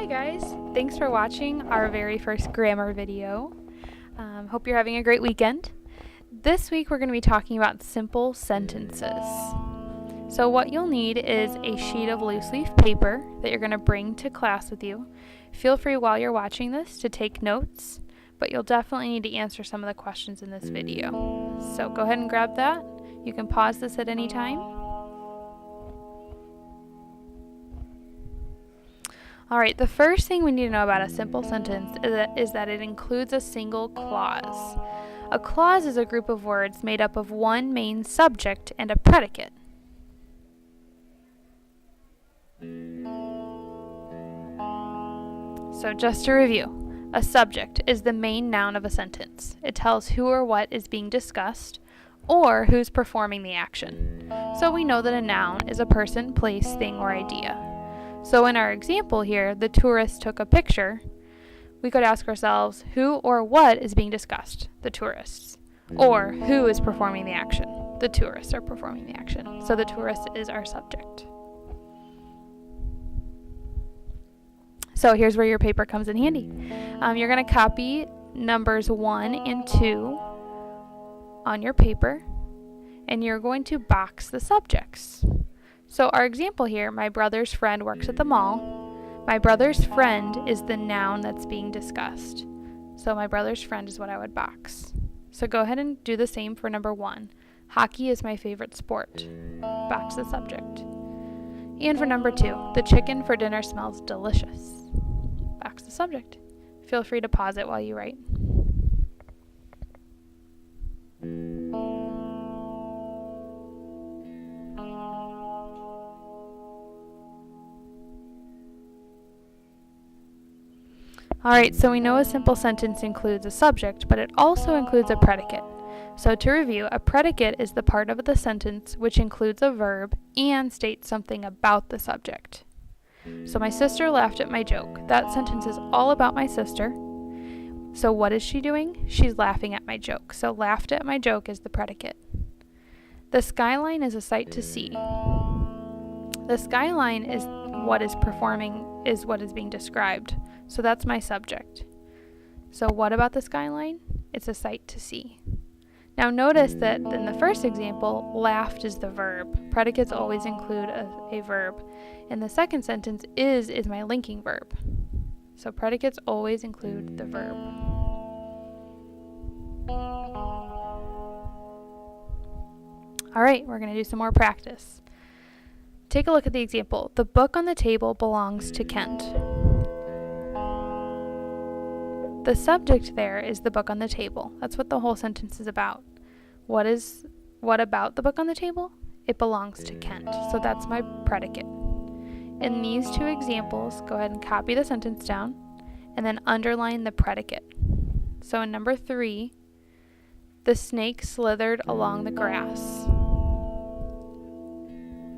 Hi guys, thanks for watching our very first grammar video. Hope you're having a great weekend. This week we're going to be talking about simple sentences. So what you'll need is a sheet of loose leaf paper that you're going to bring to class with you. Feel free while you're watching this to take notes, but you'll definitely need to answer some of the questions in this video. So go ahead and grab that. You can pause this at any time. Alright, the first thing we need to know about a simple sentence is that it includes a single clause. A clause is a group of words made up of one main subject and a predicate. So just to review, a subject is the main noun of a sentence. It tells who or what is being discussed, or who's performing the action. So we know that a noun is a person, place, thing, or idea. So in our example here, the tourist took a picture. We could ask ourselves, who or what is being discussed? The tourists. Or who is performing the action? The tourists are performing the action. So the tourist is our subject. So here's where your paper comes in handy. You're going to copy numbers 1 and 2 on your paper, and you're going to box the subjects. So our example here, my brother's friend works at the mall. My brother's friend is the noun that's being discussed. So my brother's friend is what I would box. So go ahead and do the same for number 1. Hockey is my favorite sport. Box the subject. And for number 2, the chicken for dinner smells delicious. Box the subject. Feel free to pause it while you write. Alright, so we know a simple sentence includes a subject, but it also includes a predicate. So to review, a predicate is the part of the sentence which includes a verb and states something about the subject. So my sister laughed at my joke. That sentence is all about my sister. So what is she doing? She's laughing at my joke. So laughed at my joke is the predicate. The skyline is a sight to see. The skyline is what is being described. So that's my subject. So what about the skyline? It's a sight to see. Now notice that in the first example, laughed is the verb. Predicates always include a verb. In the second sentence, is my linking verb. So predicates always include the verb. Alright, we're going to do some more practice. Take a look at the example. The book on the table belongs to Kent. The subject there is the book on the table. That's what the whole sentence is about. What about the book on the table? It belongs to Kent. So that's my predicate. In these two examples, go ahead and copy the sentence down and then underline the predicate. So in number 3, the snake slithered along the grass.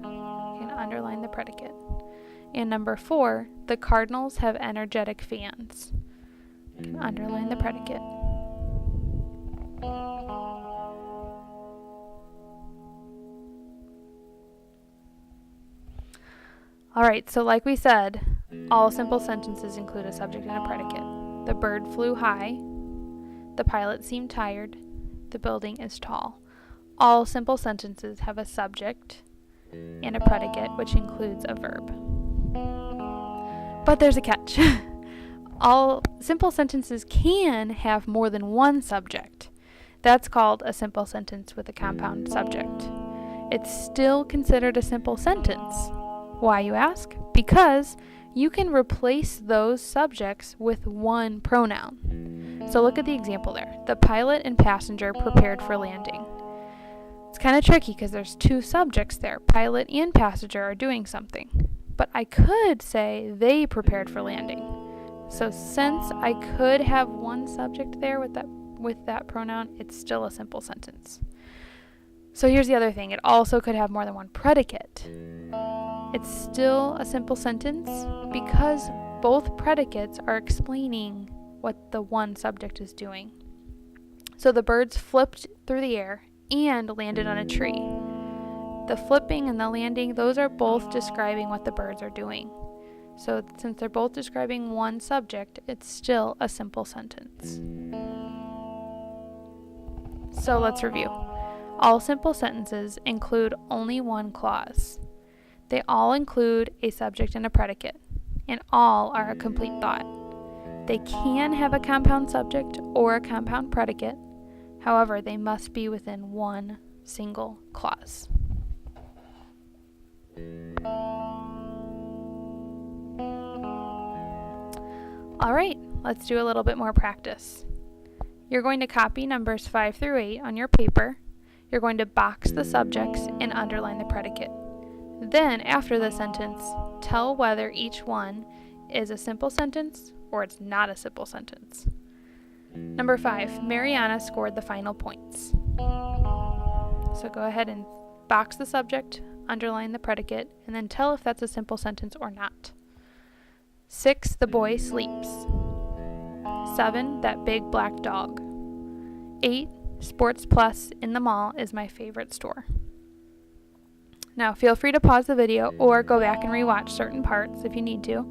You can underline the predicate. And number 4, the Cardinals have energetic fans. You can underline the predicate. Alright, so like we said, all simple sentences include a subject and a predicate. The bird flew high. The pilot seemed tired. The building is tall. All simple sentences have a subject and a predicate, which includes a verb. But there's a catch. All simple sentences can have more than one subject. That's called a simple sentence with a compound subject. It's still considered a simple sentence. Why, you ask? Because you can replace those subjects with one pronoun. So look at the example there. The pilot and passenger prepared for landing. It's kind of tricky because there's two subjects there. Pilot and passenger are doing something. But I could say they prepared for landing. So since I could have one subject there with that pronoun, it's still a simple sentence. So here's the other thing. It also could have more than one predicate. It's still a simple sentence because both predicates are explaining what the one subject is doing. So the birds flipped through the air and landed on a tree. The flipping and the landing, those are both describing what the birds are doing. So since they're both describing one subject, it's still a simple sentence. So let's review. All simple sentences include only one clause. They all include a subject and a predicate, and all are a complete thought. They can have a compound subject or a compound predicate. However, they must be within one single clause. All right, let's do a little bit more practice. You're going to copy numbers 5 through 8 on your paper. You're going to box the subjects and underline the predicate. Then, after the sentence, tell whether each one is a simple sentence or it's not a simple sentence. Number 5, Mariana scored the final points. So go ahead and box the subject, underline the predicate, and then tell if that's a simple sentence or not. 6, the boy sleeps. 7, that big black dog. 8, Sports Plus in the mall is my favorite store. Now feel free to pause the video or go back and rewatch certain parts if you need to.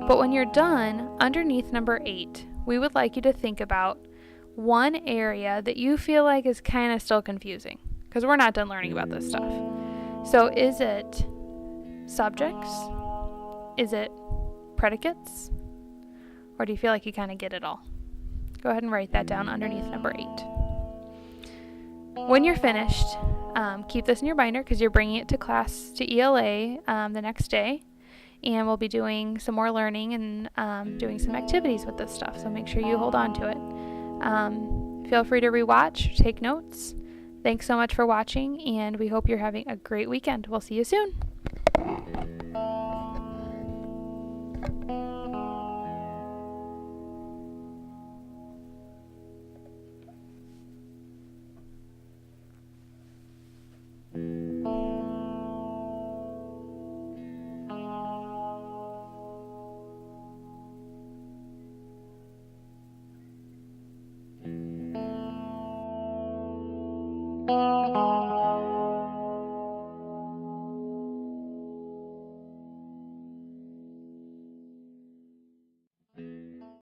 But when you're done, underneath number 8, we would like you to think about one area that you feel like is kind of still confusing, because we're not done learning about this stuff. So is it subjects? Is it predicates? Or do you feel like you kind of get it all? Go ahead and write that down underneath number 8. When you're finished, keep this in your binder because you're bringing it to class, to ELA, the next day. And we'll be doing some more learning and doing some activities with this stuff. So make sure you hold on to it. Feel free to rewatch, take notes. Thanks so much for watching, and we hope you're having a great weekend. We'll see you soon.